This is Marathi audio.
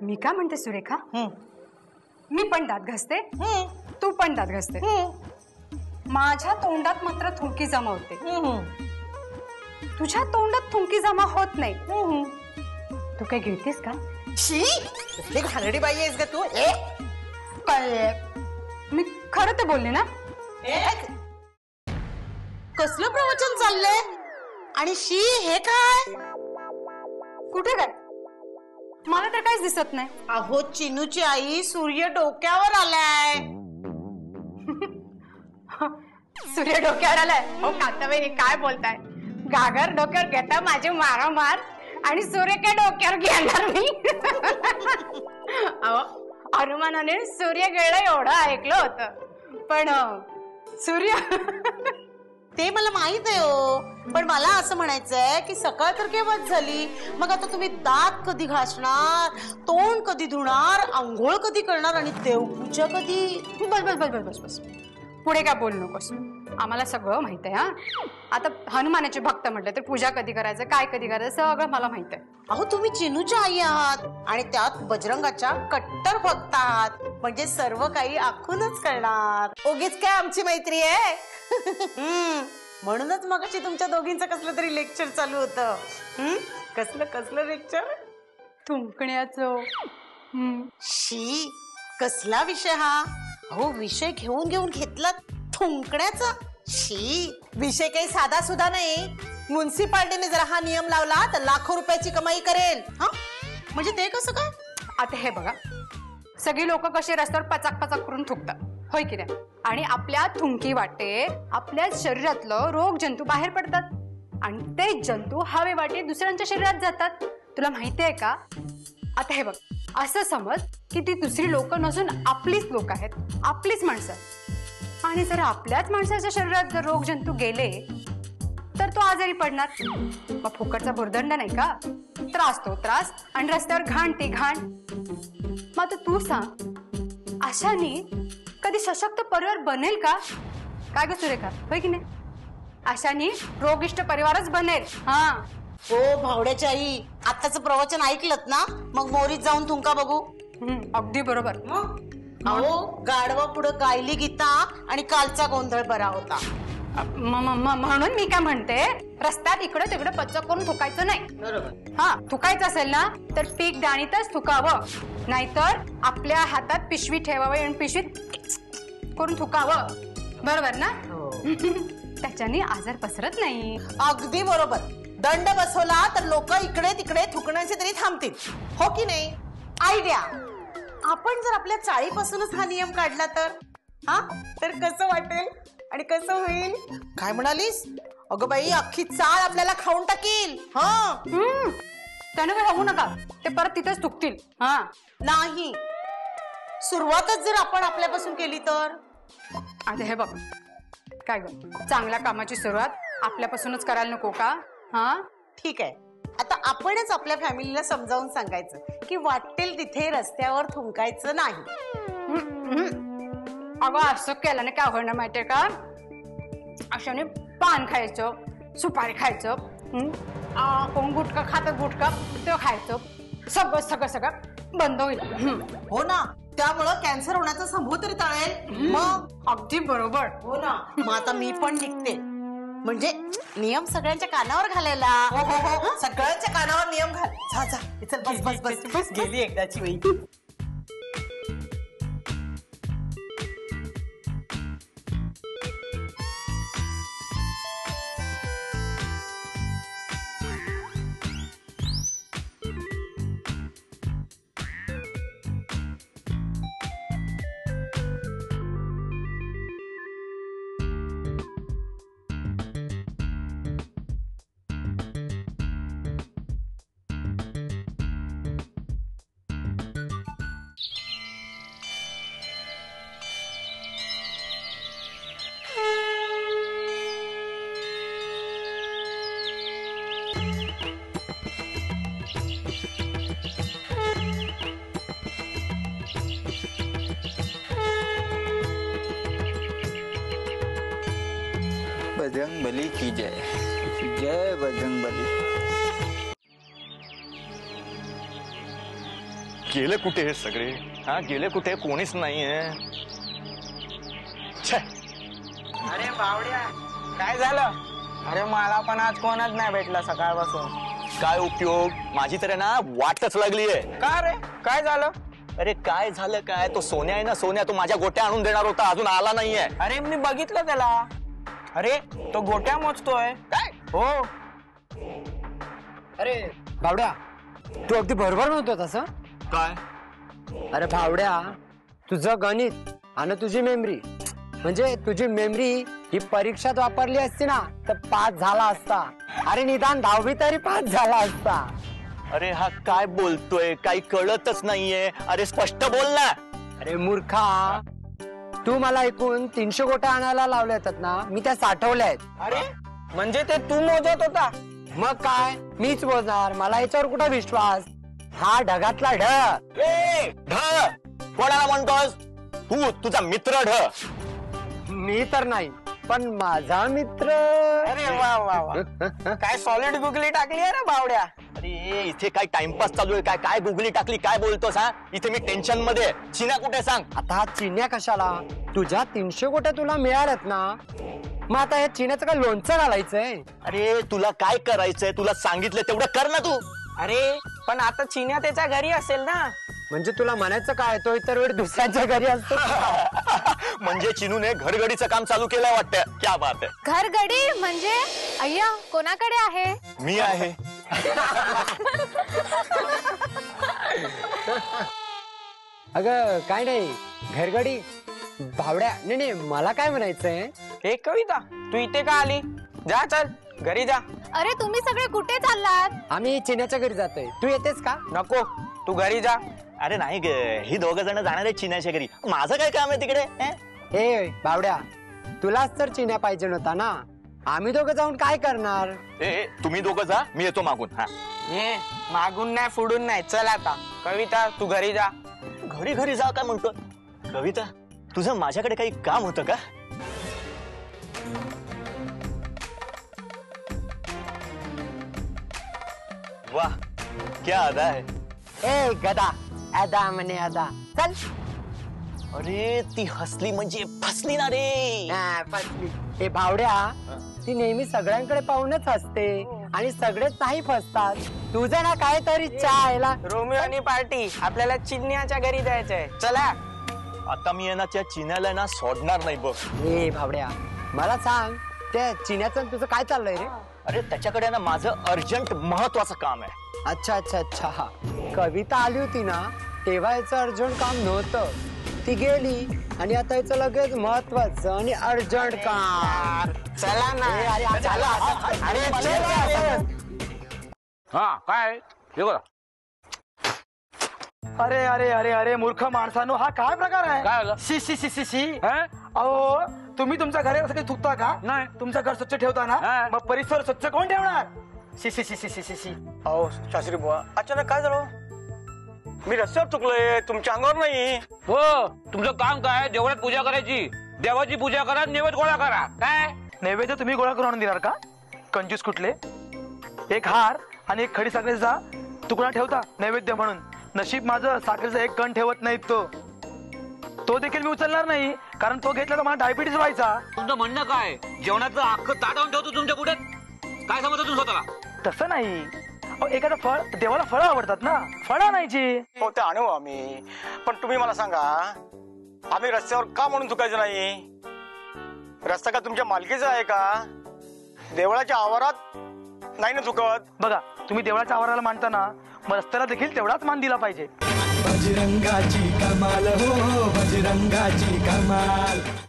मी का म्हणते सुरेखा, मी पण दात घासते, तू पण दात घासते, माझ्या तोंडात मात्र थुंकी जमा होते, तुझ्या तोंडात थुंकी जमा होत नाही. तू काय गिळतेस का? शी, कसली घाणेरडी बाई आहेस ग तू. काय मी खरं ते बोलले ना. कसलं प्रवचन चाललंय आणि शी हे काय? कुठे काय? मला तर काहीच दिसत नाही. अहो चिनूची आई सूर्य डोक्यावर आलाय. सूर्य डोक्यावर आलाय? हो कांताबाई काय बोलताय? गागर डोक्यावर घेता माझे मारामार आणि सूर्य काय डोक्यावर घेणार मी? अनुमानाने सूर्य गेलं एवढं ऐकलं होतं, पण सूर्य ते मला माहित आहे हो, पण मला असं म्हणायचंय की सकाळ तर केव्हाच झाली, मग आता तुम्ही दात कधी घासणार, तोंड कधी धुणार, आंघोळ कधी करणार आणि देवपूजा कधी? बस बस बस बस बस बस, पुढे काय बोलू नकोस, आम्हाला सगळं माहित आहे. हा आता हनुमानाचे भक्त म्हटलं तर पूजा कधी करायचं, काय कधी करायचं, सगळं मला माहित आहे. अहो तुम्ही चिनूच्या आई आहात आणि त्यात बजरंगाच्या कट्टर भक्त आहात, म्हणजे सर्व काही आखूनच करणार. उगीच काय आमची मैत्री आहे. म्हणूनच मगाशी तुमच्या दोघींचं कसलं तरी लेक्चर चालू होतं. कसलं कसलं लेक्चर? थुंकण्याचं. शी, कसला विषय हा? अहो विषय घेऊन घेऊन घेतला थुंकण्याचा. शी, विषय काही साधा सुद्धा नाही. म्युन्सिपाल्टीने जर हा नियम लावला तर लाखो रुपयाची कमाई करेल. हा म्हणजे ते कसं काय? आता हे बघा, सगळी लोक कसे रस्त्यावर पचाक पचाक करून थुकतात, होय की नाही? आणि आपल्या थुंकी वाटे आपल्या शरीरातलं रोग जंतू बाहेर पडतात आणि ते जंतू हवे वाटे दुसऱ्यांच्या शरीरात जातात. तुला माहिती आहे का? आता हे बघ, असं समज की ती दुसरी लोक नसून आपलीच लोक आहेत, आपलीच माणसं, आणि जर आपल्याच माणसाच्या शरीरात जर रोग जंतू गेले तर तो आजारी पडणार. मग फुकटचा भुर्दंड नाही का? त्रास तो त्रास आणि रस्त्यावर घाण ती घाण. मग आता तू सांग, अशाने कधी सशक्त परिवार बनेल का? काय ग सुरेखा, होय की नाही? अशाने रोगिष्ट परिवारच बनेल. हा हो भावड्याची आई, आत्ताचं प्रवचन ऐकलत ना, मग मोरीत जाऊन थुंका बघू. अगदी बरोबर. अहो गाढवा पुढे गायली गीता आणि कालचा गोंधळ बरा होता. म्हणून मी काय म्हणते, रस्त्यात इकडे तिकडे पचक करून थुकायचं नाही. बरोबर. हा, थुकायचं असेल ना तर पीक दाणीतच थुकावं, नाहीतर आपल्या हातात पिशवी ठेवावी आणि पिशवीत करून थुकावं. बरोबर ना? त्याच्याने आजार पसरत नाही. अगदी बरोबर. दंड बसवला तर लोक इकडे तिकडे थुकण्याचे तरी थांबतील, हो की नाही? आयडिया. आपण जर आपल्या चाळीपासूनच हा नियम काढला तर तर कसं वाटेल आणि कसं होईल? काय म्हणालीस? अगं बाई, अख्खी चाळ आपल्याला खाऊन टाकील. त्यानं काय होऊ नका, ते परत तिथेच थुकतील. हा नाही, सुरुवातच जर आपण आपल्यापासून केली तर. आता हे बघ, काय ग, चांगल्या कामाची सुरुवात आपल्यापासूनच करायला नको का? हा ठीक आहे, आता आपणच आपल्या फॅमिलीला समजावून सांगायचं की वाटेल तिथे रस्त्यावर थुंकायचं नाही. अगं असं केल्याने काय होणार माहितीये का? अशाने पान खायचं, सुपारी खायचं, कोण गुटखा खातं गुटखा ते खायचं, सगळं सगळं सगळं बंद होईल. हो ना, त्यामुळं कॅन्सर होण्याचा संभव तरी टाळेल. मग अगदी बरोबर. हो ना. मग आता मी पण निघते, म्हणजे नियम सगळ्यांच्या कानावर घालायला. हो, सगळ्यांच्या कानावर नियम घाल. जा जा, चल बस बस बस बस, गेली एकदाची वेळी. बजरंगबली की जय. जय बजरंगबली. गेले कुठे हे सगळे? हा, गेले कुठे? कोणीच नाहीये. छे. अरे बावड्या, काय झालं? अरे मला पण आज कोणच नाही भेटला सकाळपासून. काय उपयोग? माझी तर आहे ना वाटच लागलीये. का रे, काय झालं? अरे काय झालं काय? तो सोन्या आहे ना, सोन्या, तो माझ्या गोट्या आणून देणार होता, अजून आला नाहीये. अरे मी बघितलं त्याला. अरे तो गोट्या मोजतोय. काय? हो. अरे भावड्या, तू अगदी बरोबर म्हणतो तसं. काय? अरे भावड्या, तुझं गणित आणि तुझी मेमरी, म्हणजे तुझी मेमरी ही परीक्षात वापरली असती ना तर पास झाला असता. अरे निदान 10वी तरी पास झाला असता. अरे हा काय बोलतोय? काही कळतच नाहीये. अरे स्पष्ट बोल ना. अरे मूर्खा, तू मला एकूण 300 गोट्या आणायला लावल्या येतात ना, मी त्या साठवल्या आहेत. अरे म्हणजे ते तू मोजत होता? मग काय, मीच बोलणार. मला याच्यावर कुठं विश्वास? हा ढगातला ढ. ए ढ कोणाला म्हणतोस तू? तुझा मित्र ढ. मी तर नाही, पण माझा मित्र. अरे वा वा वा, काय सॉलिड गुगली टाकली आहे रे बावड्या. अरे इथे काय टाइमपास चालू आहे? काय काय गुगली टाकली? काय बोलतोस? हा, इथे मी टेन्शन मध्ये. चिना कुठे सांग? आता हा चिन्या कशाला? तुझ्या 300 गोट्या तुला मिळाल्यात ना, मग आता या चिन्याचं काय लोणचं घालायचंय? अरे तुला काय करायचंय? तुला सांगितलं तेवढं कर ना तू. अरे पण आता चिन्या त्याच्या घरी असेल ना. म्हणजे तुला म्हणायचं काय, तो इतर वेळ दुसऱ्यांच्या घरी असतो? म्हणजे चिनूने घरगडीचं काम चालू केलं वाटतं. क्या बात आहे. घरगडी म्हणजे अय्या कोणाकडे आहे? मी आहे. अगं काय नाही, घरगडी. भावड्या, नाही नाही, मला काय म्हणायचंय, हे कविता, तू इथे का आली? जा चल घरी जा. अरे तुम्ही सगळे कुठे चाललात? आम्ही चिन्याच्या घरी जातोय, तू येतेस का? नको, तू घरी जा. अरे नाही ग, ही दोघं जण जाणार आहे चिन्याच्या घरी. माझं काय काम आहे तिकडे? ए भावड्या, तुलाच तर चिन्या पाहिजे नव्हता ना. आम्ही दोघं जाऊन काय करणार? ए तुम्ही दोघं जा, मी येतो मागून. हा, ये मागून नाही फुडून नाही, चल आता. कविता तू घरी जा. घरी घरी जा काय म्हणतो? कविता, तुझं माझ्याकडे काही काम होतं का? वाह, क्या अदा है. ए गदा, अदा म्हणे अदा. चल. अरे ती हसली म्हणजे फसली ना रे. हा, फसली. ए भावड्या, ती नेहमी सगळ्यांकडे पाहूनच हसते आणि सगळेच नाही फसतात. तुझं ना काहीतरी चायला. रोमिओ आणि पार्टी, आपल्याला चिन्याच्या घरी जायचंय. चला. आता मी ना त्या चिन्याला ना सोडणार नाही बघ. ए भावड्या, मला सांग, त्या चिन्याचं तुझं काय चाललंय रे? अरे त्याच्याकडे ना माझं अर्जंट महत्वाचं काम आहे. अच्छा अच्छा अच्छा. कविता आली होती ना, तेव्हा याचं अर्जंट काम नव्हतं. ती गेली आणि आता याचं लगेच महत्वाचं आणि अर्जंट काम. चला ना. ए, अरे, चला. अरे चल. हा काय हे बघा. अरे अरे अरे अरे मूर्ख माणसानो, हा काय प्रकार आहे? काय झालं? शी शी शी शी शी. हा? अहो, तुम्ही तुमच्या घरी असं काही थुकता का? नाही. तुमचं घर स्वच्छ ठेवता ना? हा. मग परिसर स्वच्छ कोण ठेवणार? शी शी शी शी शी शी शी. अहो शास्त्री बुवा, अचानक काय झालं? मी रस्त्यावर चुकलोय, तुमच्या अंगावर नाही. हो, तुमचं काम काय? देवळात पूजा करायची, देवाची पूजा करा, नैवेद्य गोळा करा. काय नैवेद्य तुम्ही गोळा करून आणून देणार का? कंजूस कुठले. एक हार आणि एक खडी साखरेचा तुकडा ठेवता नैवेद्य म्हणून. नशीब माझं साखरेचा एक कण ठेवत नाहीत. तो देखील मी उचलणार नाही, कारण तो घेतला तर मला डायबिटीस व्हायचा. तुमचं म्हणणं काय? जेवणाचं अख्खं ताट आणून ठेवतो तुमच्या पुढे. काय समजतं तुम्ही स्वतःला? तसं नाही. अहो, एखादं फळ, देवाला फळं आवडतात ना, फळं आणायची. हो ते आणू आम्ही, पण तुम्ही मला सांगा, आम्ही रस्त्यावर का म्हणून चुकायचं नाही? रस्ता का तुमच्या मालकीचा आहे का? देवळाच्या आवारात नाही ना चुकत. बघा, तुम्ही देवळाच्या आवाराला मांडताना मग रस्त्याला देखील तेवढाच मान दिला पाहिजे. बजरंगाची कमाल हो, बजरंगाची कमाल.